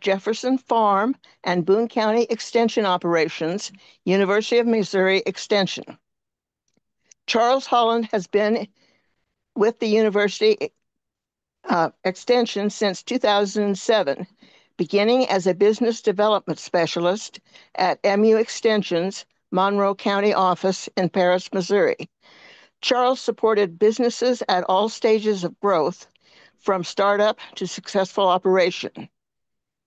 Jefferson Farm and Boone County Extension Operations, University of Missouri Extension. Charles Holland has been with the University Extension since 2007, beginning as a business development specialist at MU Extension's Monroe County office in Paris, Missouri. Charles supported businesses at all stages of growth, from startup to successful operation.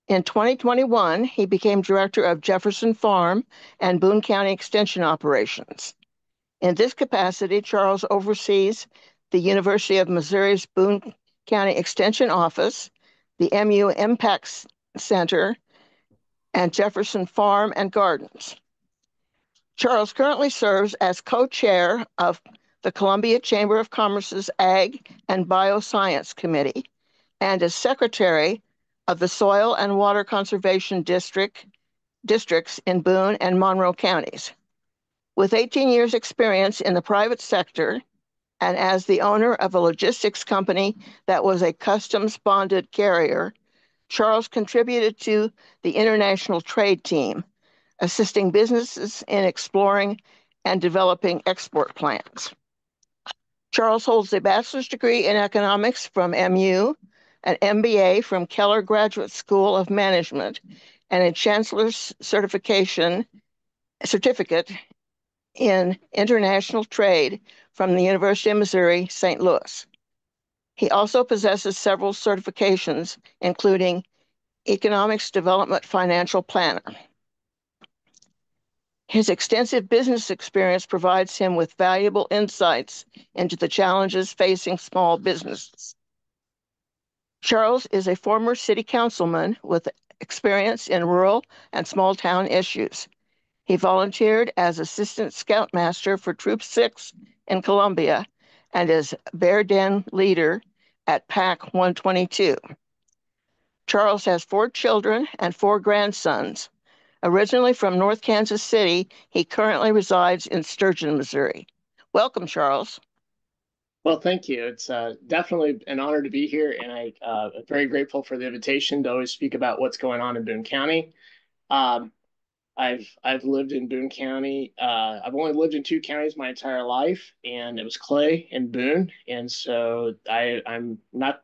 In 2021, he became director of Jefferson Farm and Boone County Extension operations. In this capacity, Charles oversees the University of Missouri's Boone County Extension Office, the MU Impact Center, and Jefferson Farm and Gardens. Charles currently serves as co-chair of the Columbia Chamber of Commerce's Ag and Bioscience Committee and as secretary of the Soil and Water Conservation districts in Boone and Monroe counties. With 18 years' experience in the private sector and as the owner of a logistics company that was a customs bonded carrier, Charles contributed to the international trade team, assisting businesses in exploring and developing export plans. Charles holds a bachelor's degree in economics from MU, an MBA from Keller Graduate School of Management, and a chancellor's certificate in international trade from the University of Missouri, St. Louis. He also possesses several certifications, including Economics Development Financial Planner. His extensive business experience provides him with valuable insights into the challenges facing small businesses. Charles is a former city councilman with experience in rural and small town issues. He volunteered as assistant scoutmaster for Troop 6 in Columbia and as Bear Den leader at PAC 122. Charles has 4 children and 4 grandsons. Originally from North Kansas City, he currently resides in Sturgeon, Missouri. Welcome, Charles. Well, thank you. It's definitely an honor to be here, and I'm very grateful for the invitation to always speak about what's going on in Boone County. I've lived in Boone County. I've only lived in 2 counties my entire life, and it was Clay and Boone, and so I'm not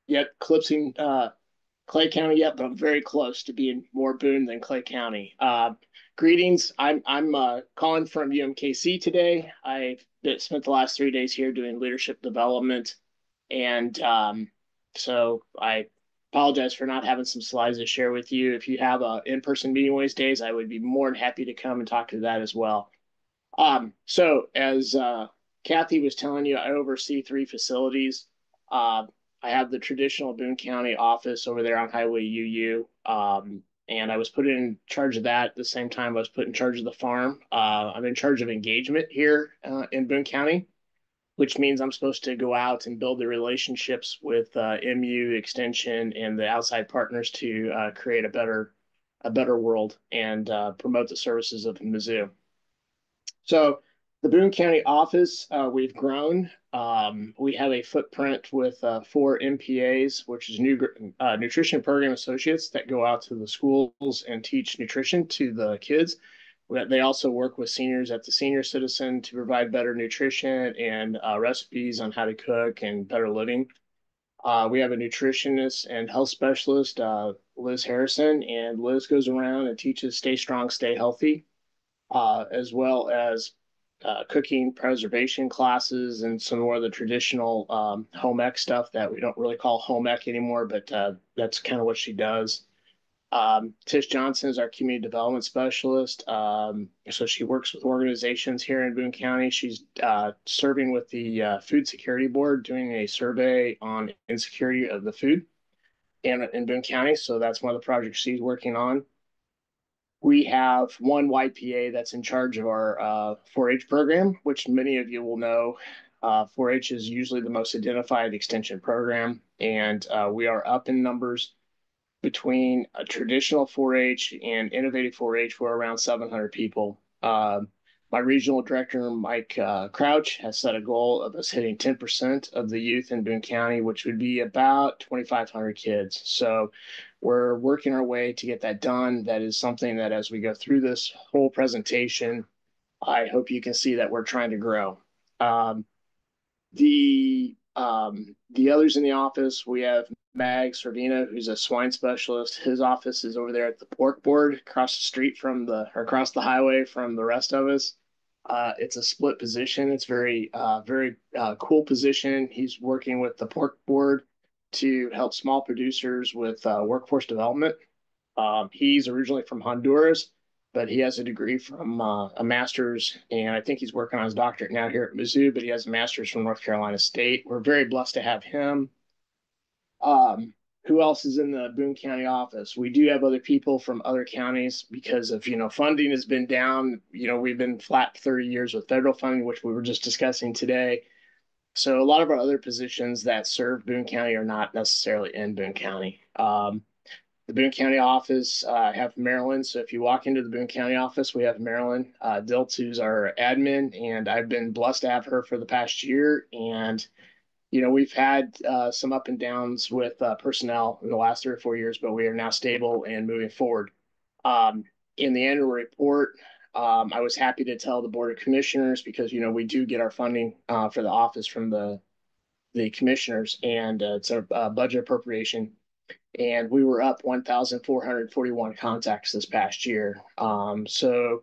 yet eclipsing Clay County yet, but I'm very close to being more Boone than Clay County. Greetings. I'm calling from UMKC today. I spent the last 3 days here doing leadership development, and so I apologize for not having some slides to share with you. If you have an in-person meeting one of these days, I would be more than happy to come and talk to that as well. So as Kathy was telling you, I oversee 3 facilities. I have the traditional Boone County office over there on Highway UU, and I was put in charge of that at the same time I was put in charge of the farm. I'm in charge of engagement here in Boone County, which means I'm supposed to go out and build the relationships with MU Extension and the outside partners to create a better world and promote the services of Mizzou. So the Boone County office, we've grown. We have a footprint with 4 MPAs, which is nutrition program associates that go out to the schools and teach nutrition to the kids. They also work with seniors at the Senior Citizen to provide better nutrition and recipes on how to cook and better living. We have a nutritionist and health specialist, Liz Harrison, and Liz goes around and teaches stay strong, stay healthy, as well as cooking preservation classes and some more of the traditional home ec stuff that we don't really call home ec anymore, but that's kind of what she does. Tish Johnson is our community development specialist. So she works with organizations here in Boone County. She's serving with the Food Security Board, doing a survey on insecurity of the food in Boone County. So that's one of the projects she's working on. We have one YPA that's in charge of our 4-H program, which many of you will know. 4-H is usually the most identified extension program, and we are up in numbers between a traditional 4-H and innovative 4-H. We're around 700 people. My regional director, Mike Crouch, has set a goal of us hitting 10% of the youth in Boone County, which would be about 2,500 kids. So we're working our way to get that done. That is something that as we go through this whole presentation, I hope you can see that we're trying to grow. Um, the others in the office, we have Mag Servina, who's a swine specialist. His office is over there at the pork board across the street from or across the highway from the rest of us. It's a split position. It's very cool position. He's working with the pork board to help small producers with workforce development. He's originally from Honduras, but he has a degree from a master's, and I think he's working on his doctorate now here at Mizzou, but he has a master's from North Carolina State. We're very blessed to have him. Um, who else is in the Boone County office? We do have other people from other counties because of, funding has been down. We've been flat 30 years with federal funding, which we were just discussing today. So a lot of our other positions that serve Boone County are not necessarily in Boone County. The Boone County office have Marilyn. So if you walk into the Boone County office, we have Marilyn Diltz, who's our admin, and I've been blessed to have her for the past year. And we've had some up and downs with personnel in the last 3 or 4 years, but we are now stable and moving forward. In the annual report, I was happy to tell the Board of Commissioners because we do get our funding for the office from the commissioners, and it's a budget appropriation, and we were up 1,441 contacts this past year. So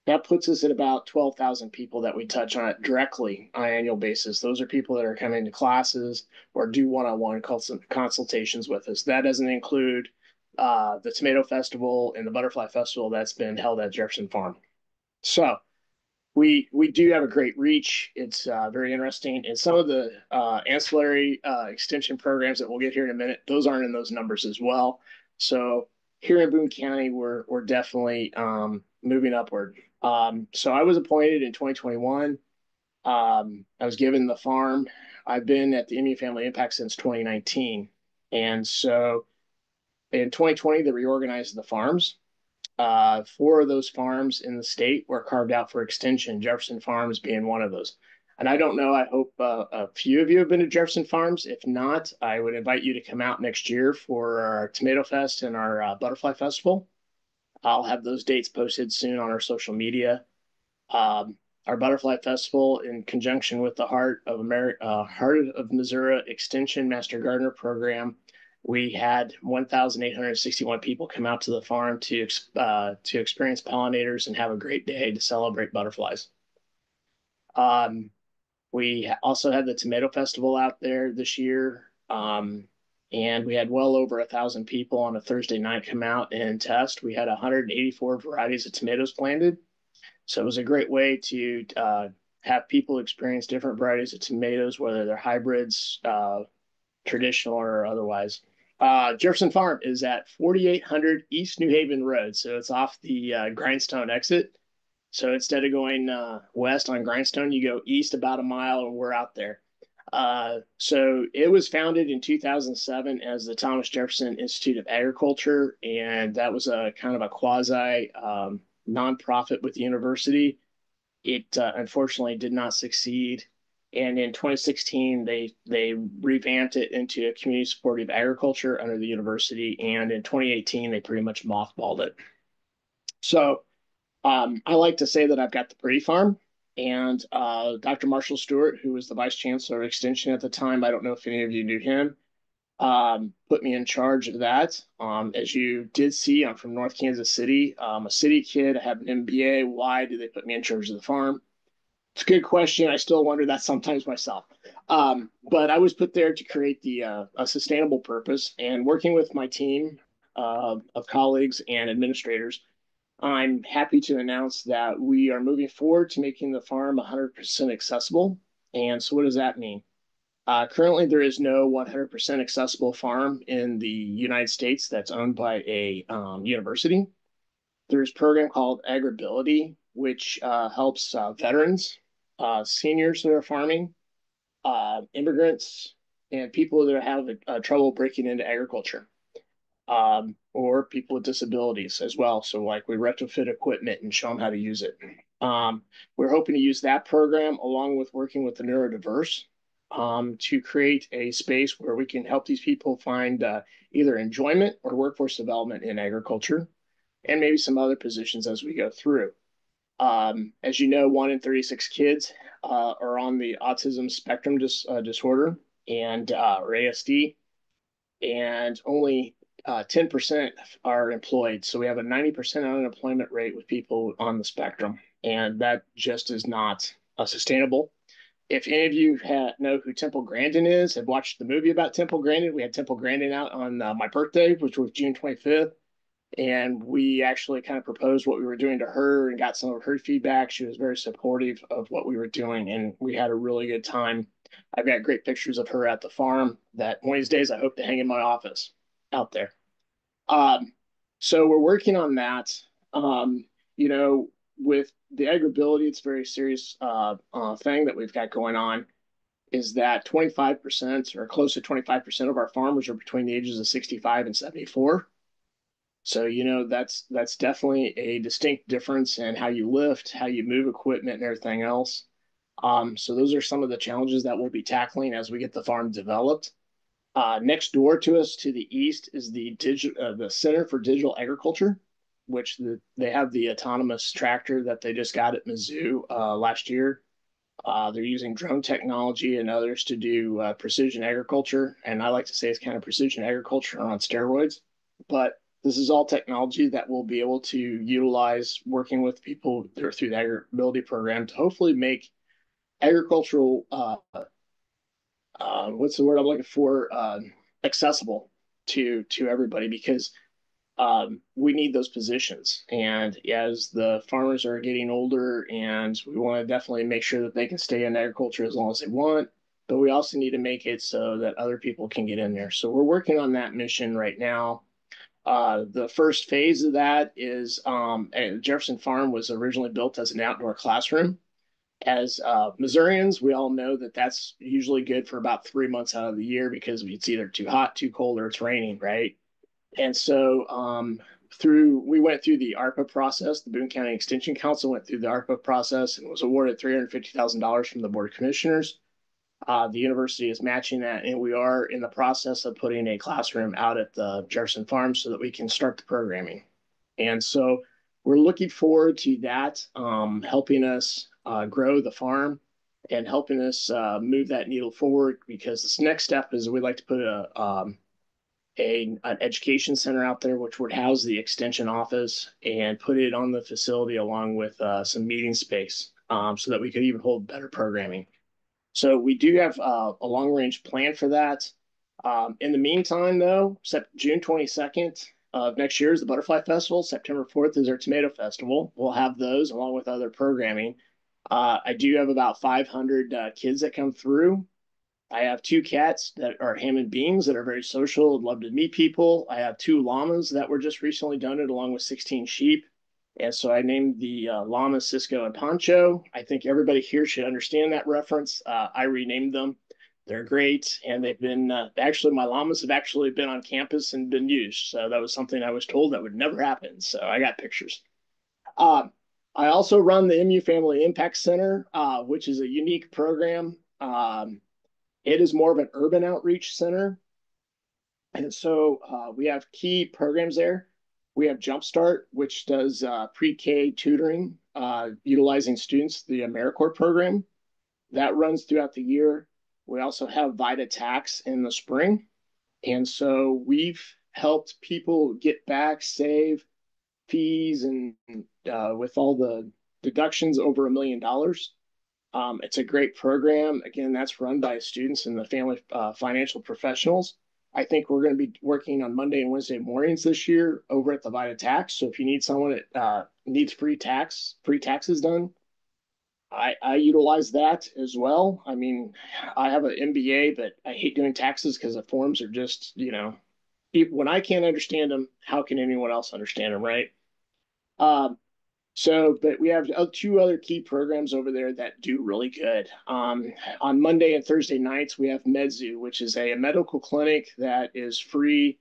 that puts us at about 12,000 people that we touch on it directly on an annual basis. Those are people that are coming to classes or do one-on-one consultations with us. That doesn't include the Tomato Festival and the Butterfly Festival that's been held at Jefferson Farm. So we do have a great reach. It's very interesting. And some of the ancillary extension programs that we'll get here in a minute, those aren't in those numbers as well. So here in Boone County, we're definitely moving upward. So I was appointed in 2021. I was given the farm. I've been at the Indian Family Impact since 2019. And so in 2020, they reorganized the farms. 4 of those farms in the state were carved out for extension, Jefferson Farms being one of those. And I don't know, I hope a few of you have been to Jefferson Farms. If not, I would invite you to come out next year for our Tomato Fest and our Butterfly Festival. I'll have those dates posted soon on our social media. Our Butterfly Festival, in conjunction with the Heart of Missouri Extension Master Gardener Program, we had 1,861 people come out to the farm to experience pollinators and have a great day to celebrate butterflies. We also had the Tomato Festival out there this year, and we had well over 1,000 people on a Thursday night come out and test. We had 184 varieties of tomatoes planted. So it was a great way to have people experience different varieties of tomatoes, whether they're hybrids, traditional or otherwise. Jefferson Farm is at 4800 East New Haven Road. So it's off the Grindstone exit. So instead of going west on Grindstone, you go east about a mile and we're out there. So it was founded in 2007 as the Thomas Jefferson Institute of Agriculture. And that was a kind of a quasi nonprofit with the university. It unfortunately did not succeed. And in 2016, they revamped it into a community supportive agriculture under the university. And in 2018, they pretty much mothballed it. So I like to say that I've got the pretty farm. And Dr. Marshall Stewart, who was the vice chancellor of Extension at the time, I don't know if any of you knew him, put me in charge of that. As you did see, I'm from North Kansas City. I'm a city kid. I have an MBA. Why did they put me in charge of the farm? It's a good question. I still wonder that sometimes myself. But I was put there to create a sustainable purpose, and working with my team of colleagues and administrators, I'm happy to announce that we are moving forward to making the farm 100% accessible. And so what does that mean? Currently, there is no 100% accessible farm in the United States that's owned by a university. There's a program called Agribility, which helps veterans, seniors that are farming, immigrants, and people that have trouble breaking into agriculture, or people with disabilities as well. So like we retrofit equipment and show them how to use it. We're hoping to use that program along with working with the neurodiverse to create a space where we can help these people find either enjoyment or workforce development in agriculture and maybe some other positions as we go through. As you know, 1 in 36 kids are on the autism spectrum disorder and or ASD, and only 10% are employed. So we have a 90% unemployment rate with people on the spectrum, and that just is not sustainable. If any of you know who Temple Grandin is, have watched the movie about Temple Grandin, we had Temple Grandin out on my birthday, which was June 25th. And we actually kind of proposed what we were doing to her and got some of her feedback. She was very supportive of what we were doing, and we had a really good time. I've got great pictures of her at the farm that one of these days I hope to hang in my office out there. Um, so we're working on that. You know, with the agribility, it's a very serious thing that we've got going on. Is that 25% or close to 25% of our farmers are between the ages of 65 and 74. So, that's definitely a distinct difference in how you lift, how you move equipment, and everything else. So those are some of the challenges that we'll be tackling as we get the farm developed. Next door to us to the east is the Center for Digital Agriculture, which they have the autonomous tractor that they just got at Mizzou last year. They're using drone technology and others to do precision agriculture. And I like to say it's kind of precision agriculture on steroids. But this is all technology that we'll be able to utilize working with people through the agribility program to hopefully make agricultural, what's the word I'm looking for, accessible to everybody, because we need those positions. And as the farmers are getting older, and we want to definitely make sure that they can stay in agriculture as long as they want, but we also need to make it so that other people can get in there. So we're working on that mission right now. The first phase of that is Jefferson Farm was originally built as an outdoor classroom. As Missourians, we all know that that's usually good for about 3 months out of the year because it's either too hot, too cold, or it's raining, right? And so we went through the ARPA process. The Boone County Extension Council went through the ARPA process and was awarded $350,000 from the Board of Commissioners. The university is matching that, and we are in the process of putting a classroom out at the Jefferson Farm so that we can start the programming. And so we're looking forward to that, helping us grow the farm and helping us move that needle forward, because this next step is we'd like to put an education center out there, which would house the extension office and put it on the facility along with some meeting space so that we could even hold better programming. So we do have a long range plan for that. In the meantime, though, June 22nd of next year is the Butterfly Festival. September 4th is our Tomato Festival. We'll have those along with other programming. I do have about 500 kids that come through. I have 2 cats that are Hammond beings that are very social and love to meet people. I have 2 llamas that were just recently donated along with 16 sheep. And so I named the llamas Cisco and Poncho. I think everybody here should understand that reference. I renamed them. They're great. And they've been, actually, my llamas have actually been on campus and been used. So that was something I was told that would never happen. So I got pictures. I also run the MU Family Impact Center, which is a unique program. It is more of an urban outreach center. And so we have key programs there. We have Jumpstart, which does pre-K tutoring, utilizing students, the AmeriCorps program. That runs throughout the year. We also have Vita Tax in the spring. And so we've helped people get back, save fees, and with all the deductions over $1 million. It's a great program. Again, that's run by students and the family financial professionals. I think we're going to be working on Monday and Wednesday mornings this year over at the Vita Tax. So if you need someone that needs free taxes done, I utilize that as well. I mean, I have an MBA, but I hate doing taxes because the forms are just, when I can't understand them, how can anyone else understand them, right? But we have 2 other key programs over there that do really good. On Monday and Thursday nights, we have MedZoo, which is a medical clinic that is free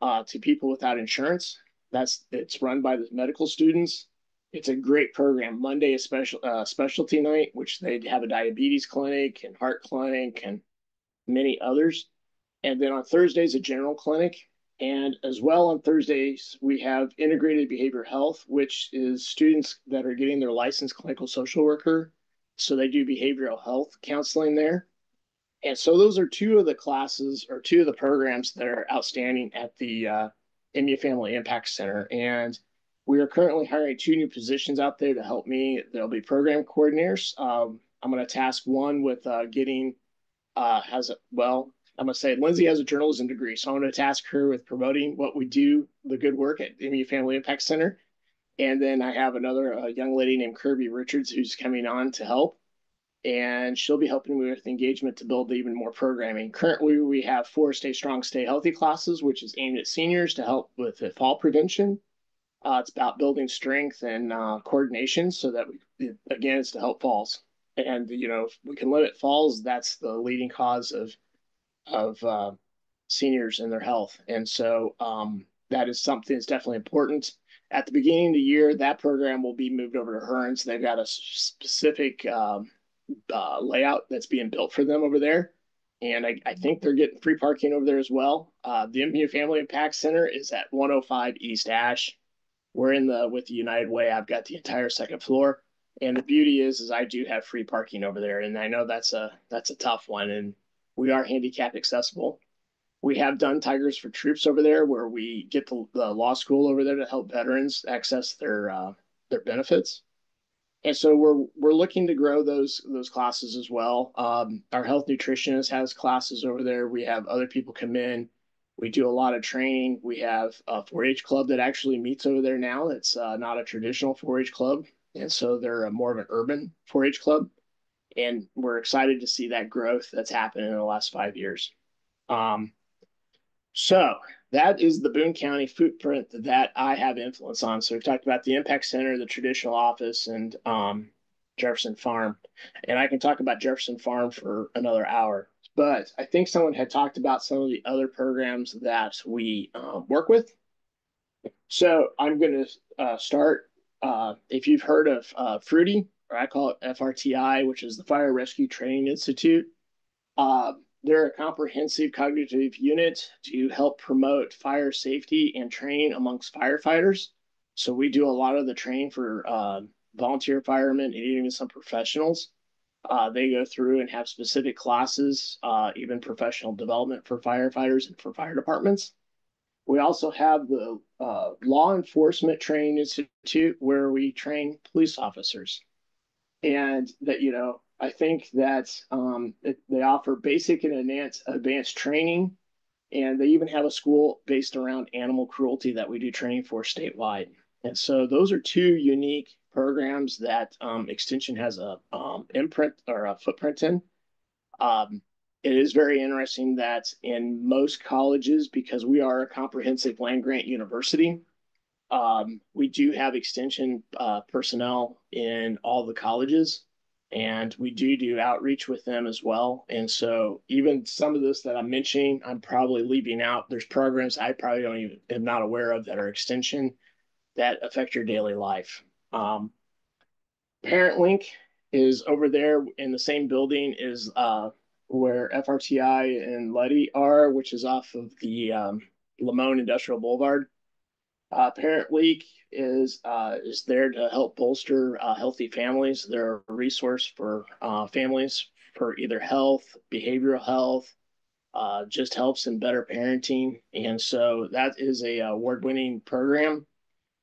to people without insurance. It's run by the medical students. It's a great program. Monday is specialty night, which they have a diabetes clinic and heart clinic and many others. And then on Thursdays, a general clinic. And as well on Thursdays, we have integrated behavioral health, which is students that are getting their licensed clinical social worker. So they do behavioral health counseling there. And so those are two of the classes or two of the programs that are outstanding at the MU Family Impact Center. And we are currently hiring two new positions out there to help me. There'll be program coordinators. I'm going to task one with getting has a, well, I'm going to say Lindsay has a journalism degree. So I'm going to task her with promoting what we do, the good work at MU Family Impact Center. And then I have another young lady named Kirby Richards who's coming on to help. And she'll be helping me with engagement to build even more programming. Currently, we have 4 Stay Strong, Stay Healthy classes, which is aimed at seniors to help with the fall prevention. It's about building strength and coordination so that again, it's to help falls. And, if we can limit falls, that's the leading cause of seniors and their health. And so that is something that's definitely important. At the beginning of the year, that program will be moved over to Hearns. They've got a specific layout that's being built for them over there. And I think they're getting free parking over there as well. The MU Family Impact Center is at 105 East Ash. We're with the United Way. I've got the entire second floor. And the beauty is I do have free parking over there. And I know that's a tough one. And we are handicap accessible. We have done Tigers for Troops over there, where we get the law school over there to help veterans access their benefits. And so we're looking to grow those classes as well. Our health nutritionist has classes over there. We have other people come in. We do a lot of training. We have a 4-H club that actually meets over there now. It's not a traditional 4-H club, and so they're more of an urban 4-H club. And we're excited to see that growth that's happened in the last 5 years. So that is the Boone County footprint that I have influence on. So we've talked about the Impact Center, the traditional office, and Jefferson Farm. And I can talk about Jefferson Farm for another hour. But I think someone had talked about some of the other programs that we work with. So I'm going to start. If you've heard of Fruity, or I call it FRTI, which is the Fire Rescue Training Institute. They're a comprehensive cognitive unit to help promote fire safety and training amongst firefighters. So we do a lot of the training for volunteer firemen and even some professionals. They go through and have specific classes, even professional development for firefighters and for fire departments. We also have the Law Enforcement Training Institute, where we train police officers. And that, I think that they offer basic and advanced training, and they even have a school based around animal cruelty that we do training for statewide. And so those are two unique programs that Extension has a imprint or a footprint in. It is very interesting that in most colleges, because we are a comprehensive land grant university, we do have Extension personnel in all the colleges, and we do outreach with them as well. And so even some of this that I'm mentioning, I'm probably leaving out. There's programs I probably don't even am not aware of that are Extension that affect your daily life. Parent Link is over there in the same building as where FRTI and Letty are, which is off of the Lamone Industrial Boulevard. Parent Link is there to help bolster healthy families. They're a resource for families for either health, behavioral health, just helps in better parenting. And so that is a award-winning program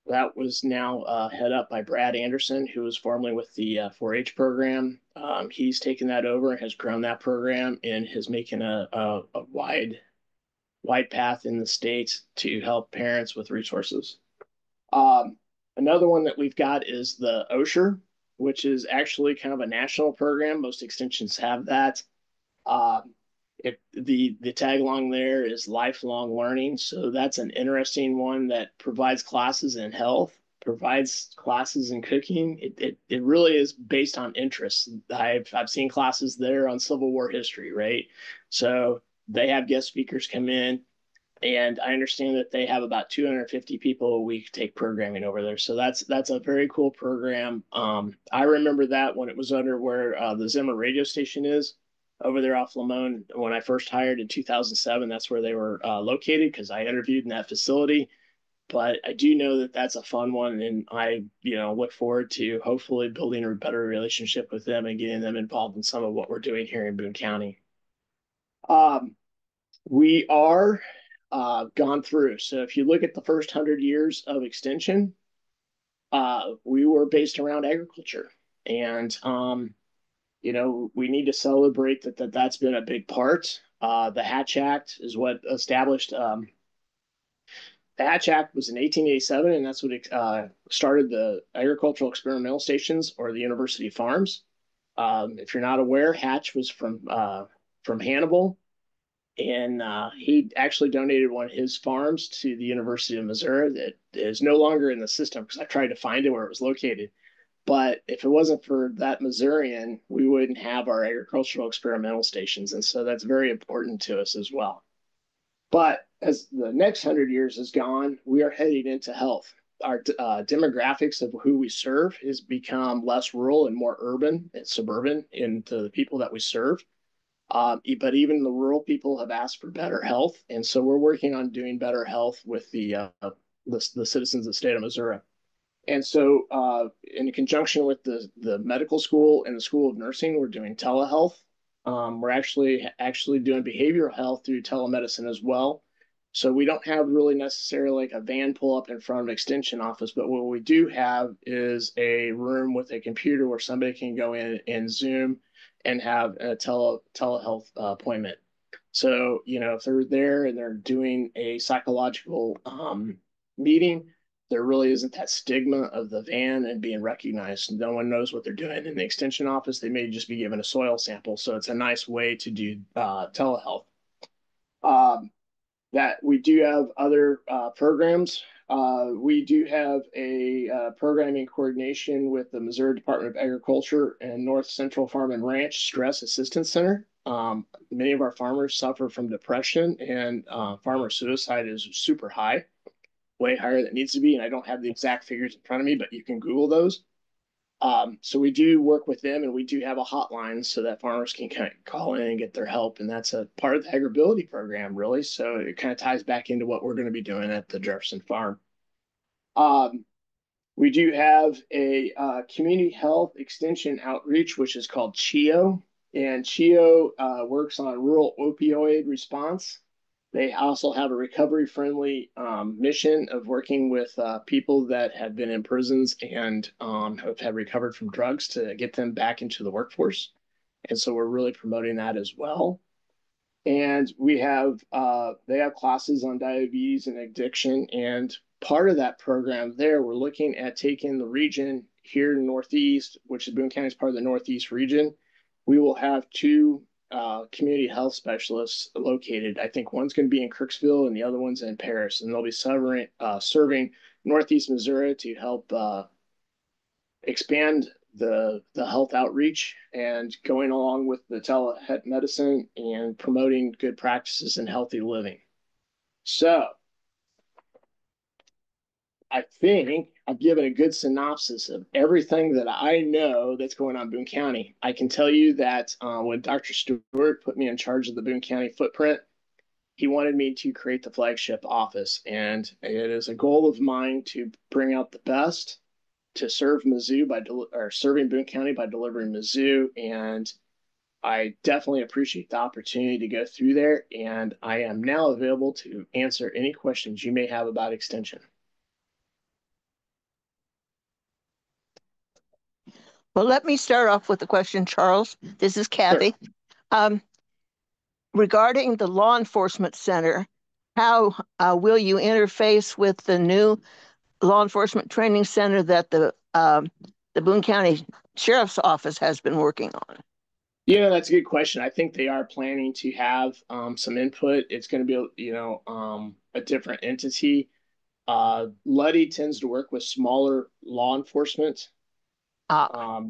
that was now head up by Brad Anderson, who was formerly with the 4-H program. He's taken that over and has grown that program and is making a wide path in the states to help parents with resources. Another one that we've got is the OSHER, which is actually kind of a national program. Most extensions have that. The tag along there is lifelong learning. So that's an interesting one that provides classes in health, provides classes in cooking. It really is based on interests. I've seen classes there on Civil War history, right? So they have guest speakers come in. And I understand that they have about 250 people a week take programming over there. So that's a very cool program. I remember that when it was under where the Zimmer radio station is over there off Lamone. When I first hired in 2007, that's where they were located because I interviewed in that facility. But I do know that that's a fun one, and I look forward to hopefully building a better relationship with them and getting them involved in some of what we're doing here in Boone County. Um, we are gone through. So if you look at the first 100 years of extension, we were based around agriculture, and we need to celebrate that's been a big part. The Hatch Act is what established. The Hatch Act was in 1887, and that's what started the agricultural experimental stations or the university farms. If you're not aware, Hatch was from Hannibal, and he actually donated one of his farms to the University of Missouri that is no longer in the system because I tried to find it where it was located. But if it wasn't for that Missourian, we wouldn't have our agricultural experimental stations. And so that's very important to us as well. But as the next 100 years has gone, we are heading into health. Our demographics of who we serve has become less rural and more urban and suburban into the people that we serve. But even the rural people have asked for better health, and so we're working on doing better health with the citizens of the state of Missouri. And so, in conjunction with the medical school and the School of Nursing, we're doing telehealth. We're actually doing behavioral health through telemedicine as well. So we don't have really necessarily like a van pull up in front of an extension office, but what we do have is a room with a computer where somebody can go in and Zoom and have a telehealth appointment. So, if they're there and they're doing a psychological meeting, there really isn't that stigma of the van and being recognized. No one knows what they're doing in the extension office. They may just be given a soil sample. So it's a nice way to do telehealth. Um, that we do have other programs. We do have a programming coordination with the Missouri Department of Agriculture and North Central Farm and Ranch Stress Assistance Center. Many of our farmers suffer from depression, and farmer suicide is super high, way higher than it needs to be. And I don't have the exact figures in front of me, but you can Google those. So we do work with them, and we do have a hotline so that farmers can kind of call in and get their help. And that's a part of the agribility program, really. So it kind of ties back into what we're going to be doing at the Jefferson farm. Um, we do have a community health extension outreach, which is called CHIO. And CHIO works on rural opioid response. They also have a recovery friendly mission of working with people that have been in prisons and have recovered from drugs to get them back into the workforce. And so we're really promoting that as well. And they have classes on diabetes and addiction. And part of that program there, we're looking at taking the region here in the Northeast, which is Boone County is part of the Northeast region. We will have two community health specialists located. I think one's going to be in Kirksville and the other one's in Paris, and they'll be serving Northeast Missouri to help expand the health outreach and going along with the telemedicine and promoting good practices and healthy living. So I think I've given a good synopsis of everything that I know that's going on in Boone County. I can tell you that when Dr. Stewart put me in charge of the Boone County footprint, he wanted me to create the flagship office. And it is a goal of mine to bring out the best, to serve Mizzou or serving Boone County by delivering Mizzou. And I definitely appreciate the opportunity to go through there. And I am now available to answer any questions you may have about extension. Well, let me start off with a question, Charles. This is Kathy. Sure. Um, regarding the law enforcement center, how will you interface with the new law enforcement training center that the Boone County Sheriff's Office has been working on? Yeah, that's a good question. I think they are planning to have some input. It's going to be, a different entity. Luddy tends to work with smaller law enforcement, Ah,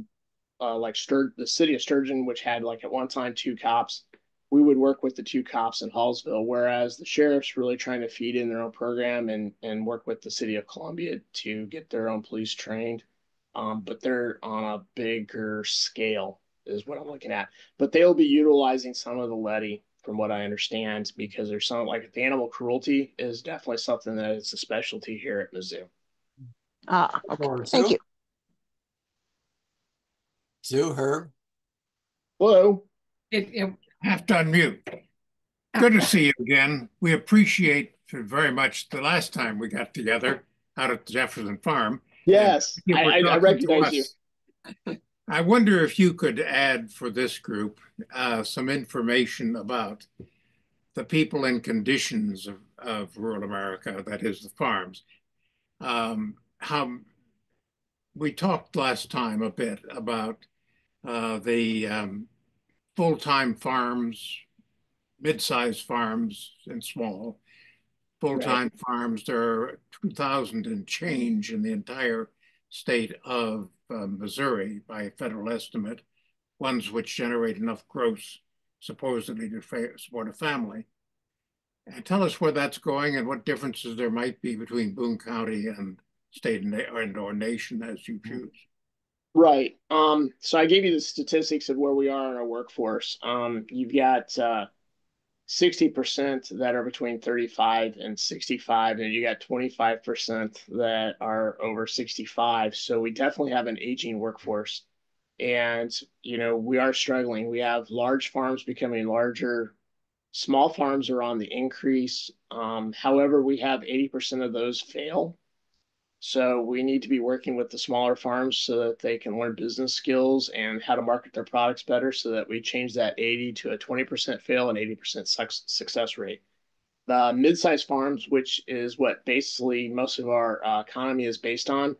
like the city of Sturgeon, which had like at one time two cops. we would work with the two cops in Hallsville, whereas the sheriff's really trying to feed in their own program and work with the city of Columbia to get their own police trained. But they're on a bigger scale, is what I'm looking at. But they'll be utilizing some of the levy, from what I understand, because there's some like the animal cruelty is definitely something that is a specialty here at Mizzou. Okay. Or Thank Sue? you. Sue, Herb. Hello. It have to unmute. Good to see you again. We appreciate very much the last time we got together out at the Jefferson farm. Yes, You were I talking to recognize you. us. I wonder if you could add for this group some information about the people and conditions of rural America, that is the farms. How we talked last time a bit about the full-time farms, mid-sized farms, and small. Full-time farms, there are 2,000 and change in the entire state of Missouri by federal estimate, ones which generate enough gross supposedly to support a family. And tell us where that's going and what differences there might be between Boone County and state and or nation as you choose. Right. So I gave you the statistics of where we are in our workforce. You've got 60% that are between 35 and 65, and you got 25% that are over 65. So we definitely have an aging workforce. And, we are struggling. We have large farms becoming larger. Small farms are on the increase. However, we have 80% of those fail. So we need to be working with the smaller farms so that they can learn business skills and how to market their products better so that we change that 80 to a 20% fail and 80% success rate. The mid-sized farms, which is what basically most of our economy is based on,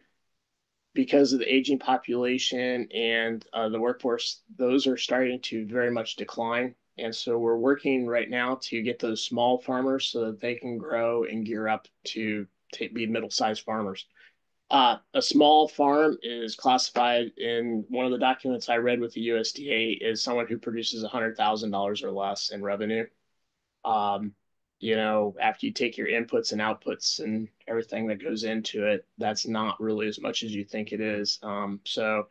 because of the aging population and the workforce, those are starting to very much decline. And so we're working right now to get those small farmers so that they can grow and gear up to be middle-sized farmers. A small farm is classified in one of the documents I read with the USDA as someone who produces $100,000 or less in revenue. Um, After you take your inputs and outputs and everything that goes into it, that's not really as much as you think it is. So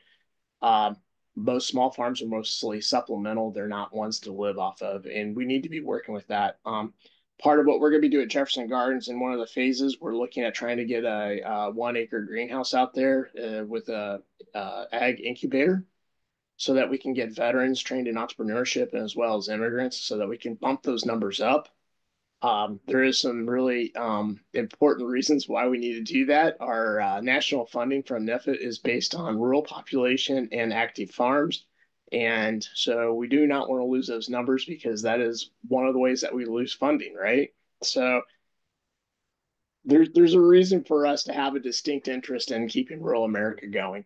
most small farms are mostly supplemental. They're not ones to live off of, and we need to be working with that. Part of what we're going to be doing at Jefferson Gardens in one of the phases, we're looking at trying to get a 1 acre greenhouse out there with a ag incubator so that we can get veterans trained in entrepreneurship and as well as immigrants so that we can bump those numbers up. There is some really important reasons why we need to do that. Our national funding from NIFA is based on rural population and active farms. And so we do not want to lose those numbers because that is one of the ways that we lose funding, right? So there's a reason for us to have a distinct interest in keeping rural America going.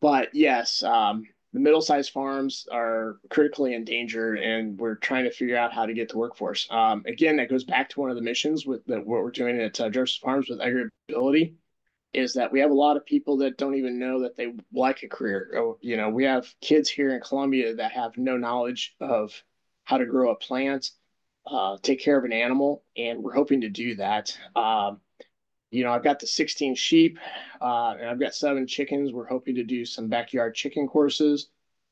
But yes, the middle-sized farms are critically endangered, and we're trying to figure out how to get the workforce. Again, that goes back to one of the missions with what we're doing at Jefferson Farms with agriability, is that we have a lot of people that don't even know that they like a career. We have kids here in Columbia that have no knowledge of how to grow a plant, take care of an animal, and we're hoping to do that. I've got the 16 sheep and I've got 7 chickens. We're hoping to do some backyard chicken courses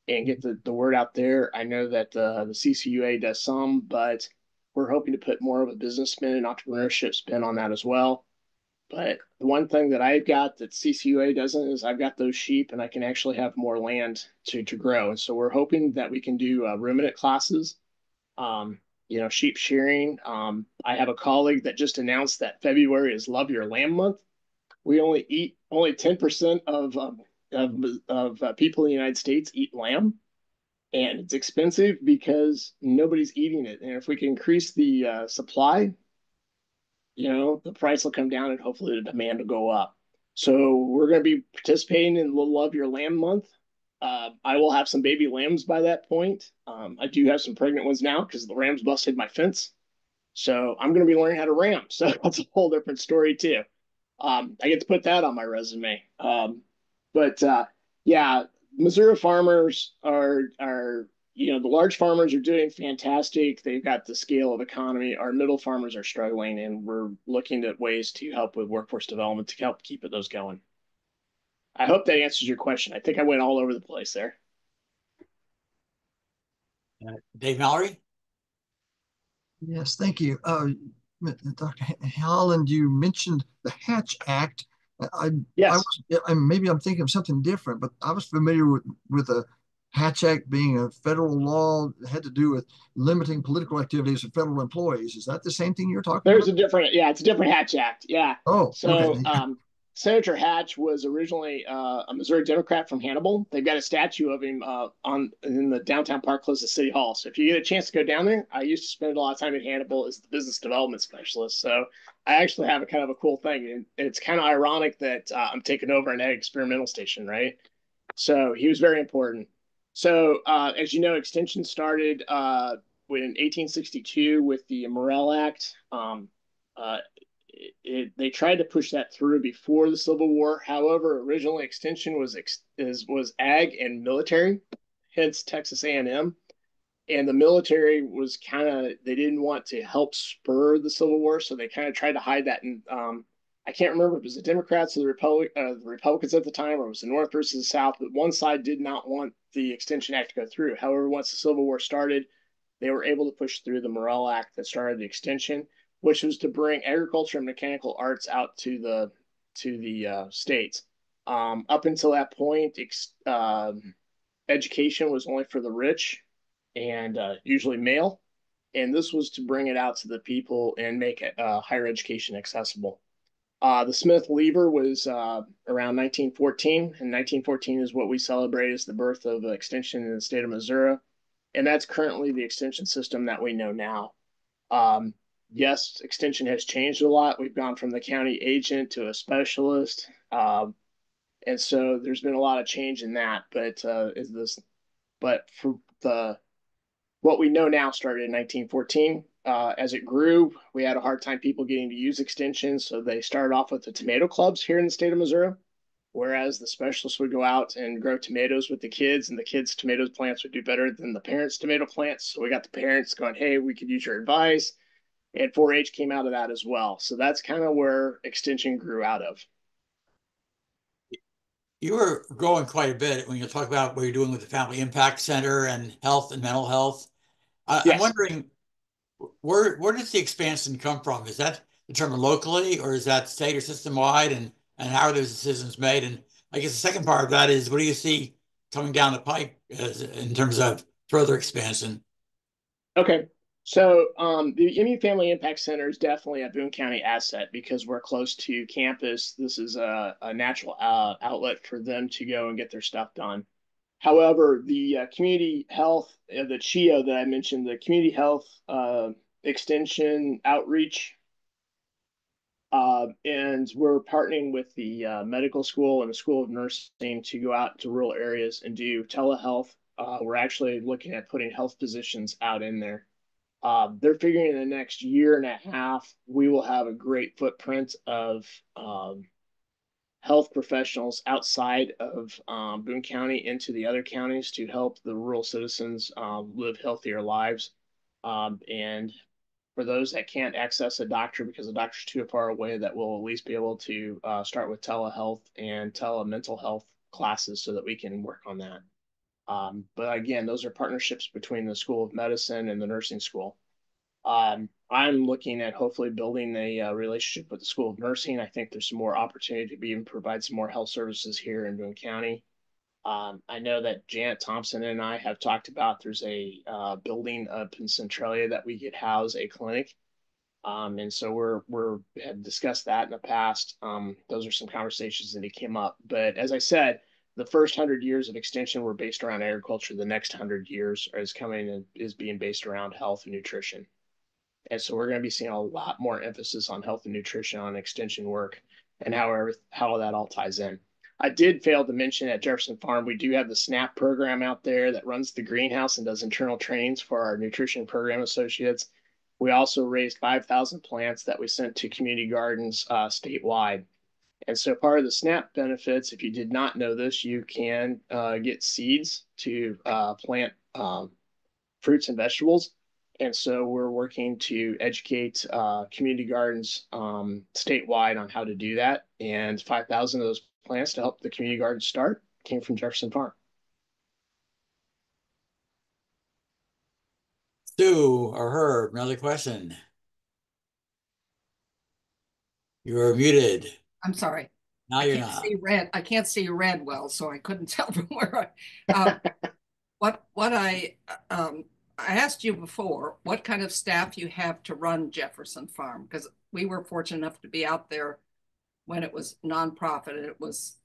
and get the word out there. I know that the CCUA does some, but we're hoping to put more of a businessman and entrepreneurship spin on that as well. But the one thing that I've got that CCUA doesn't is I've got those sheep and I can actually have more land to grow. And so we're hoping that we can do ruminant classes, sheep shearing. I have a colleague that just announced that February is Love Your Lamb Month. We only 10% of people in the United States eat lamb, and it's expensive because nobody's eating it. And if we can increase the supply, the price will come down and hopefully the demand will go up. So we're going to be participating in Love Your Lamb Month. I will have some baby lambs by that point. I do have some pregnant ones now because the rams busted my fence. So I'm going to be learning how to ram. So that's a whole different story too. I get to put that on my resume. But yeah, Missouri farmers are the large farmers are doing fantastic. They've got the scale of economy. Our middle farmers are struggling, and we're looking at ways to help with workforce development to help keep those going. I hope that answers your question. I think I went all over the place there. Dave Mallory? Yes, thank you. Dr. Holland, you mentioned the Hatch Act. Yes. Maybe I'm thinking of something different, but I was familiar with the Hatch Act being a federal law that had to do with limiting political activities of federal employees. Is that the same thing you're talking There's about? it's a different Hatch Act. Yeah. Oh, So, okay. Senator Hatch was originally a Missouri Democrat from Hannibal. They've got a statue of him in the downtown park close to City Hall. So if you get a chance to go down there, I used to spend a lot of time in Hannibal as the business development specialist. So I actually have a kind of a cool thing. And it's kind of ironic that I'm taking over an ag experimental station, right? So he was very important. So as you know, extension started in 1862 with the Morrill Act. Uh, they tried to push that through before the Civil War. However, originally extension was ag and military, hence Texas A&M. And the military was they didn't want to help spur the Civil War, so they kind of tried to hide that. And I can't remember if it was the Democrats or the Republicans at the time, or it was the North versus the South, but one side did not want the Extension Act to go through. However, once the Civil War started, they were able to push through the Morrill Act that started the extension, which was to bring agriculture and mechanical arts out to the states. Up until that point, education was only for the rich and usually male, and this was to bring it out to the people and make higher education accessible. The Smith lever was around 1914, and 1914 is what we celebrate as the birth of extension in the state of Missouri, and that's currently the extension system that we know now. Yes, extension has changed a lot. We've gone from the county agent to a specialist, and so there's been a lot of change in that. But for what we know now started in 1914. As it grew, we had a hard time people getting to use extension, so they started off with the tomato clubs here in the state of Missouri, whereas the specialists would go out and grow tomatoes with the kids, and the kids' tomato plants would do better than the parents' tomato plants. So we got the parents going, hey, we could use your advice. And 4-H came out of that as well. So that's kind of where extension grew out of. You were growing quite a bit when you talk about what you're doing with the Family Impact Center and health and mental health. Yes. I'm wondering, where does the expansion come from? Is that determined locally, or is that state or system wide? And how are those decisions made? And I guess the second part of that is, what do you see coming down the pipe in terms of further expansion? Okay. So the MU Family Impact Center is definitely a Boone County asset because we're close to campus. This is a natural outlet for them to go and get their stuff done. However, the community health, the CHIO that I mentioned, the community health extension outreach, and we're partnering with the medical school and the School of Nursing to go out to rural areas and do telehealth. We're actually looking at putting health positions out in there. They're figuring in the next year and a half, we will have a great footprint of health professionals outside of Boone County into the other counties to help the rural citizens live healthier lives. And for those that can't access a doctor because the doctor's too far away, that we'll at least be able to start with telehealth and telemental health classes so that we can work on that. But again, those are partnerships between the School of Medicine and the nursing school. I'm looking at hopefully building a relationship with the School of Nursing. I think there's some more opportunity to even provide some more health services here in Boone County. I know that Janet Thompson and I have talked about there's a building up in Centralia that we could house a clinic. And so we have discussed that in the past. Those are some conversations that came up. But as I said, the first 100 years of extension were based around agriculture. The next 100 years is being based around health and nutrition. And so we're going to be seeing a lot more emphasis on health and nutrition on extension work and how that all ties in. I did fail to mention at Jefferson Farm, we do have the SNAP program out there that runs the greenhouse and does internal trainings for our nutrition program associates. We also raised 5,000 plants that we sent to community gardens statewide. And so part of the SNAP benefits, if you did not know this, you can get seeds to plant fruits and vegetables. And so we're working to educate community gardens statewide on how to do that. And 5,000 of those plants to help the community garden start came from Jefferson Farm. Stu or Herb, another question. You're muted. I'm sorry. Now I you're can't not. see red. I can't see red well, so I couldn't tell from where what I asked you before, what kind of staff you have to run Jefferson Farm? Because we were fortunate enough to be out there when it was nonprofit, and it was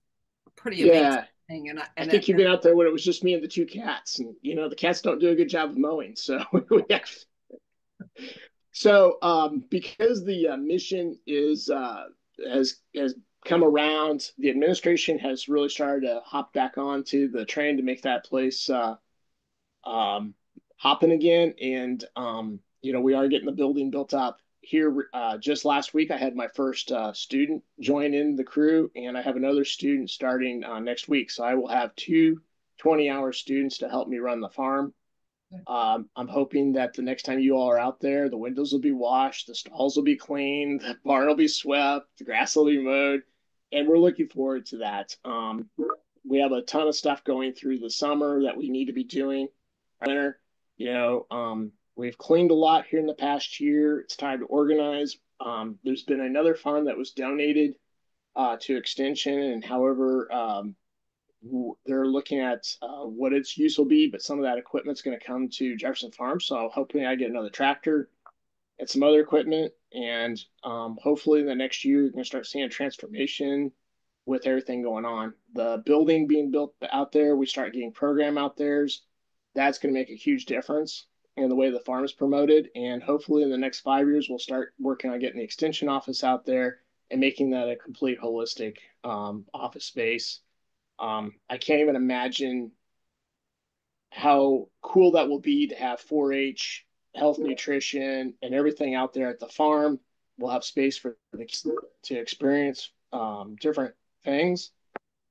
a pretty amazing thing. And I think you've been out there when it was just me and the two cats, and you know the cats don't do a good job of mowing, so we have. So because the mission is has come around, the administration has really started to hop back onto the train to make that place hopping again. And you know, we are getting the building built up here. Just last week, I had my first student join in the crew, and I have another student starting next week. So I will have two 20-hour students to help me run the farm. I'm hoping that the next time you all are out there, the windows will be washed, the stalls will be cleaned, the barn will be swept, the grass will be mowed, and we're looking forward to that. We have a ton of stuff going through the summer that we need to be doing. Winter, you know, we've cleaned a lot here in the past year. It's time to organize. There's been another farm that was donated to Extension, and however, they're looking at what its use will be, but some of that equipment's going to come to Jefferson Farm. So hopefully I get another tractor and some other equipment. And hopefully in the next year, you're going to start seeing a transformation with everything going on. The building being built out there, we start getting program out there. That's going to make a huge difference in the way the farm is promoted. And hopefully in the next 5 years, we'll start working on getting the extension office out there and making that a complete holistic office space. I can't even imagine how cool that will be to have 4-H, health, nutrition, and everything out there at the farm. We'll have space for the kids to experience different things.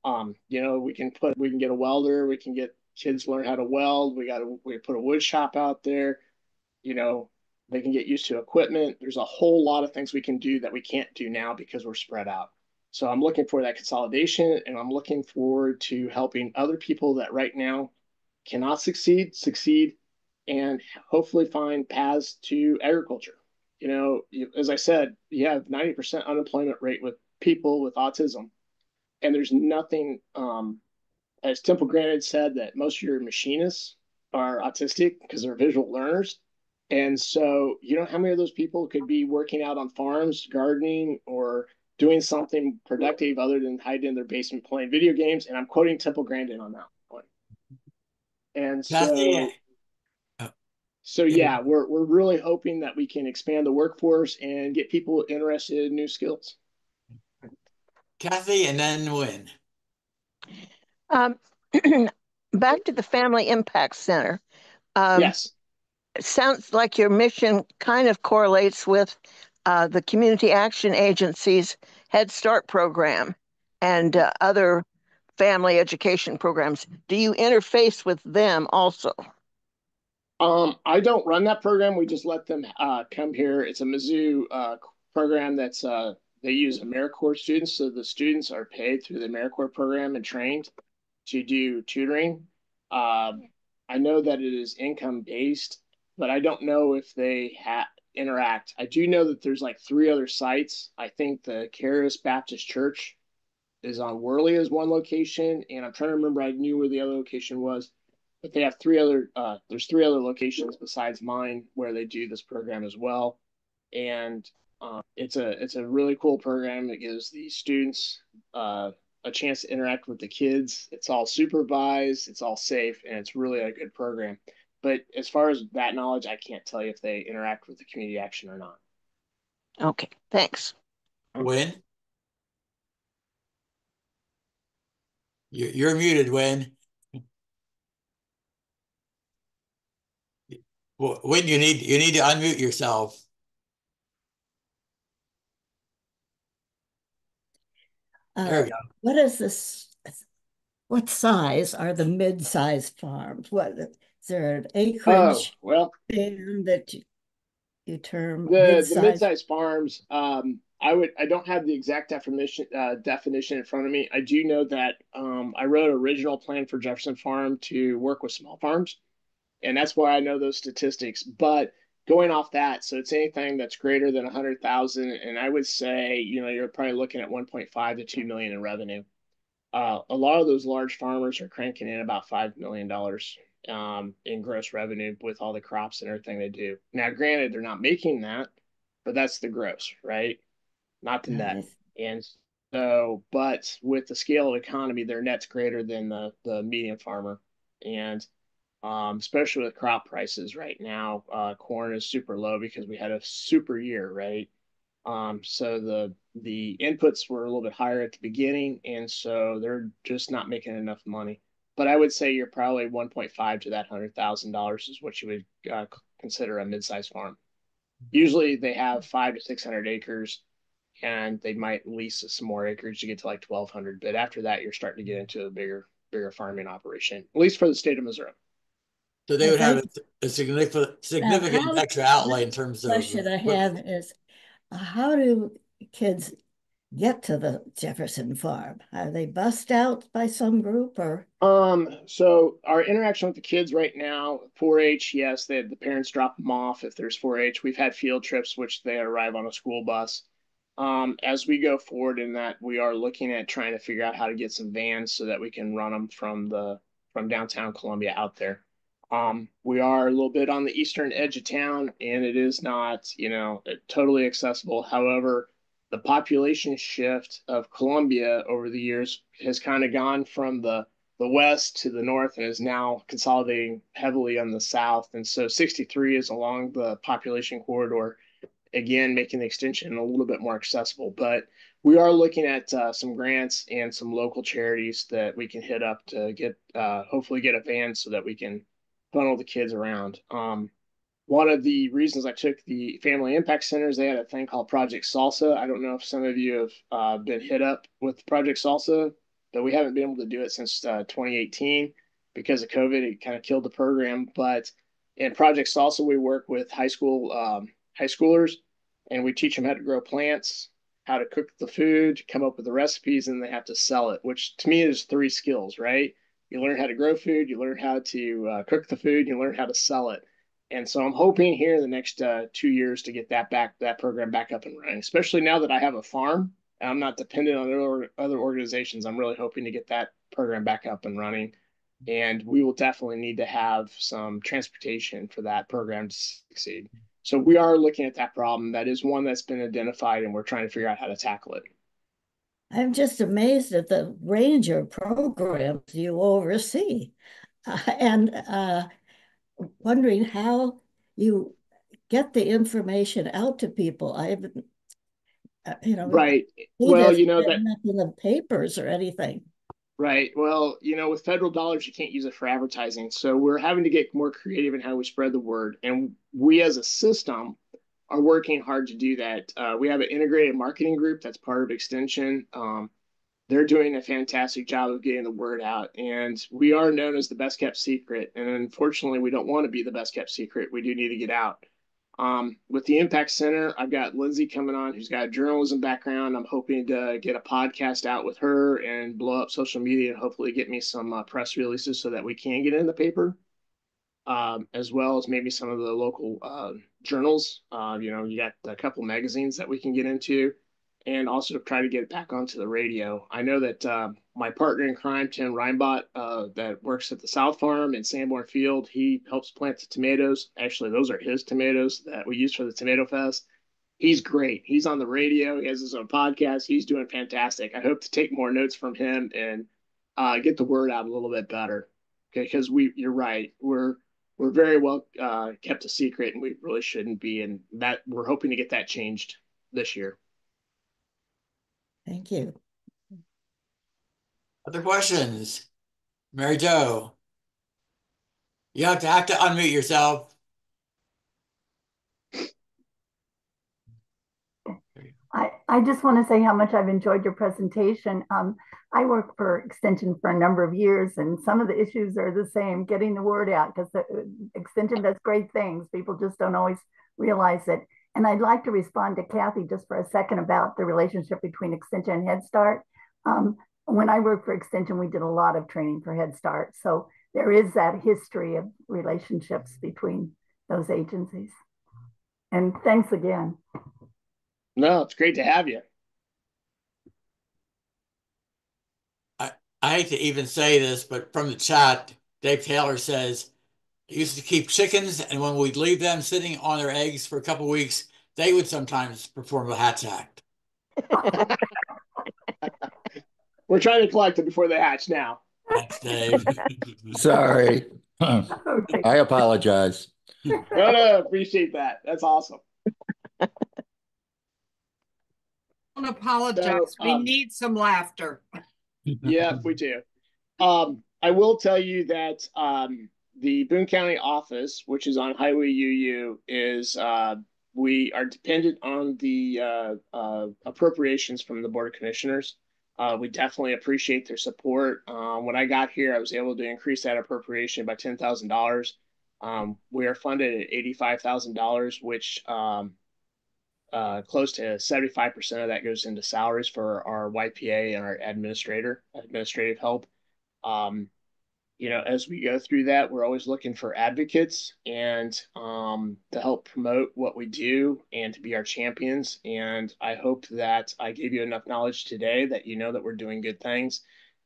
You know, we can get a welder, we can get kids learn how to weld. We put a wood shop out there. You know, they can get used to equipment. There's a whole lot of things we can do that we can't do now because we're spread out. So I'm looking for that consolidation, and I'm looking forward to helping other people that right now cannot succeed, and hopefully find paths to agriculture. You know, as I said, you have 90% unemployment rate with people with autism, and there's nothing, as Temple Grandin said, that most of your machinists are autistic because they're visual learners. And so, you know, how many of those people could be working out on farms, gardening, or doing something productive other than hiding in their basement playing video games? And I'm quoting Temple Grandin on that one. And so yeah, we're really hoping that we can expand the workforce and get people interested in new skills. Kathy, and then Wynn. Back to the Family Impact Center. Yes. It sounds like your mission kind of correlates with the Community Action Agency's Head Start program and other family education programs. Do you interface with them also? I don't run that program. We just let them come here. It's a Mizzou program that's they use AmeriCorps students, so the students are paid through the AmeriCorps program and trained to do tutoring. I know that it is income based, but I don't know if they interact. I do know that there's like 3 other sites. I think the Charis Baptist Church is on Worley as one location, and I'm trying to remember. I knew where the other location was, but they have 3 other. There's 3 other locations besides mine where they do this program as well, and it's a really cool program. It gives the students a chance to interact with the kids. It's all supervised, it's all safe, and it's really a good program. But as far as that knowledge, I can't tell you if they interact with the community action or not. Okay, thanks. Wynn? You're muted, Wynn. Wynn, you need to unmute yourself. There we go. What is this? What size are the mid-sized farms? Is there an Oh, acreage well, band that you term the mid-size? mid-sized farms, I don't have the exact definition in front of me. I do know that I wrote an original plan for Jefferson Farm to work with small farms, and that's why I know those statistics. But going off that, so it's anything that's greater than 100,000, and I would say, you're probably looking at 1.5 to 2 million in revenue. A lot of those large farmers are cranking in about $5 million in gross revenue with all the crops and everything they do. Now, granted, they're not making that, but that's the gross, right? Not the net. Nice. And so, but with the scale of economy, their net's greater than the medium farmer. And especially with crop prices right now, corn is super low because we had a super year, right? So the inputs were a little bit higher at the beginning, and so they're just not making enough money. But I would say you're probably 1.5 to that $100,000 is what you would consider a mid-sized farm. Usually they have 500 to 600 acres, and they might lease some more acres to get to like 1,200. But after that, you're starting to get into a bigger farming operation, at least for the state of Missouri. So they I would have think a significant how extra outlay in terms of question I have is how do kids get to the Jefferson farm? Are they bussed out by some group or? So our interaction with the kids right now, 4-H, yes, the parents drop them off if there's 4-H. We've had field trips, which they arrive on a school bus. As we go forward in that, we are looking at trying to figure out how to get some vans so that we can run them from downtown Columbia out there. We are a little bit on the eastern edge of town, and it is not, totally accessible. However, the population shift of Columbia over the years has kind of gone from the west to the north and is now consolidating heavily on the south. And so 63 is along the population corridor, again, making the extension a little bit more accessible. But we are looking at some grants and some local charities that we can hit up to get hopefully get a van so that we can funnel the kids around. One of the reasons I took the Family Impact Centers, they had a thing called Project Salsa. I don't know if some of you have been hit up with Project Salsa, but we haven't been able to do it since 2018 because of COVID. It kind of killed the program. But in Project Salsa, we work with high schoolers, and we teach them how to grow plants, how to cook the food, come up with the recipes, and they have to sell it, which to me is 3 skills, right? You learn how to grow food, you learn how to cook the food, you learn how to sell it. And so I'm hoping here in the next 2 years to get that program back up and running, especially now that I have a farm and I'm not dependent on other organizations. I'm really hoping to get that program back up and running. And we will definitely need to have some transportation for that program to succeed. So we are looking at that problem. That is one that's been identified, and we're trying to figure out how to tackle it. I'm just amazed at the range of programs you oversee and wondering how you get the information out to people. I haven't, Right. see Well, this written up in the papers or anything. right. Well, with federal dollars, you can't use it for advertising. So we're having to get more creative in how we spread the word. And we as a system are working hard to do that. We have an integrated marketing group that's part of Extension. They're doing a fantastic job of getting the word out. And we are known as the best kept secret. And unfortunately, we don't want to be the best kept secret. We do need to get out. With the Impact Center, I've got Lindsay coming on who's got a journalism background. I'm hoping to get a podcast out with her and blow up social media and hopefully get me some press releases so that we can get in the paper, as well as maybe some of the local journals. You got a couple magazines that we can get into and also try to get it back onto the radio. I know that my partner in crime, Tim Reinbott, that works at the South Farm in Sanborn Field, he helps plant the tomatoes. Actually, those are his tomatoes that we use for the Tomato Fest. He's great. He's on the radio. He has his own podcast. He's doing fantastic. I hope to take more notes from him and get the word out a little bit better. Okay, because you're right. We're very well kept a secret, and we really shouldn't be. And that we're hoping to get that changed this year. Thank you. Other questions? Mary Jo, you have to unmute yourself. I just want to say how much I've enjoyed your presentation. I worked for Extension for a number of years, and some of the issues are the same, getting the word out, because Extension does great things. People just don't always realize it. And I'd like to respond to Kathy just for a second about the relationship between Extension and Head Start. When I worked for Extension, we did a lot of training for Head Start. So there is that history of relationships between those agencies. And thanks again. No, it's great to have you. I hate to even say this, but from the chat, Dave Taylor says, I used to keep chickens, and when we'd leave them sitting on their eggs for a couple of weeks, they would sometimes perform a hatch act. We're trying to collect them before they hatch now. Thanks, Dave. Sorry. Okay. I apologize. No, appreciate that. That's awesome. Don't apologize. So, We need some laughter. Yeah, we do. I will tell you that the Boone County office, which is on Highway UU, is we are dependent on the appropriations from the Board of Commissioners. We definitely appreciate their support. When I got here, I was able to increase that appropriation by $10,000. We are funded at $85,000, which close to 75% of that goes into salaries for our YPA and our administrative help. As we go through that, we're always looking for advocates and to help promote what we do and to be our champions. And I hope that I gave you enough knowledge today that you know that we're doing good things.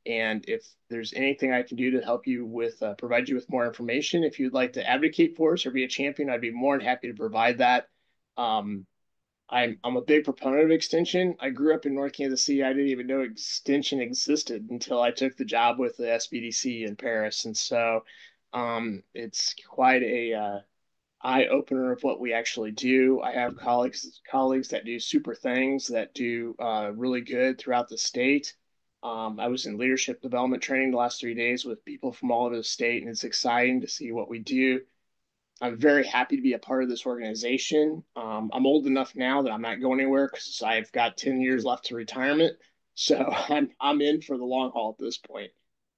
And if there's anything I can do to help you with, provide you with more information, if you'd like to advocate for us or be a champion, I'd be more than happy to provide that. I'm a big proponent of extension. I grew up in North Kansas City. I didn't even know extension existed until I took the job with the SBDC in Paris. And so it's quite a eye opener of what we actually do. I have colleagues that do super things that do really good throughout the state. I was in leadership development training the last 3 days with people from all over the state, and it's exciting to see what we do. I'm very happy to be a part of this organization. I'm old enough now that I'm not going anywhere because I've got 10 years left to retirement. So I'm in for the long haul at this point.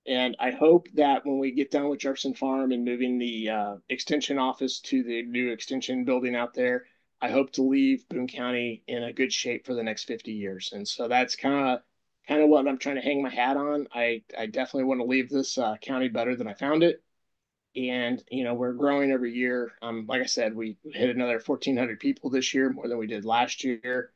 And I hope that when we get done with Jefferson Farm and moving the extension office to the new extension building out there, I hope to leave Boone County in a good shape for the next 50 years. And so that's kind of what I'm trying to hang my hat on. I definitely want to leave this county better than I found it. And we're growing every year. Like I said, we hit another 1,400 people this year, more than we did last year.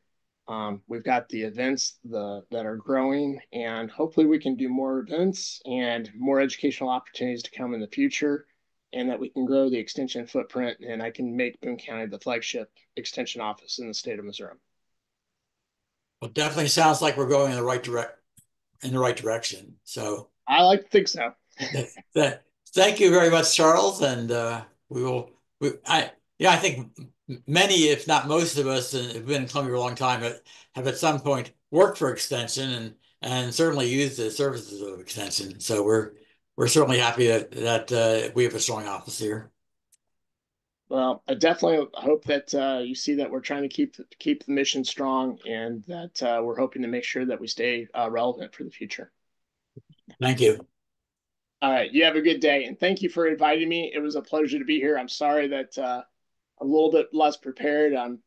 We've got the events that are growing, and hopefully we can do more events and more educational opportunities to come in the future, and that we can grow the extension footprint, and I can make Boone County the flagship extension office in the state of Missouri. Well, definitely sounds like we're going in the right direction. So I like to think so. Thank you very much, Charles. And I think many, if not most of us, have been in Columbia for a long time, but have at some point worked for Extension and certainly used the services of Extension. So we're certainly happy that we have a strong office here. Well, I definitely hope that you see that we're trying to keep the mission strong, and that we're hoping to make sure that we stay relevant for the future. Thank you. All right, you have a good day, and thank you for inviting me. It was a pleasure to be here. I'm sorry that I'm a little bit less prepared. I'm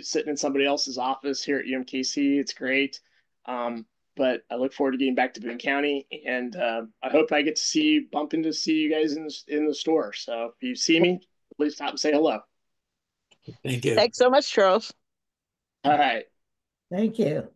sitting in somebody else's office here at UMKC. It's great, but I look forward to getting back to Boone County, and I hope I get to bump into you guys in the store. So if you see me, please stop and say hello. Thank you. Thanks so much, Charles. All right. Thank you.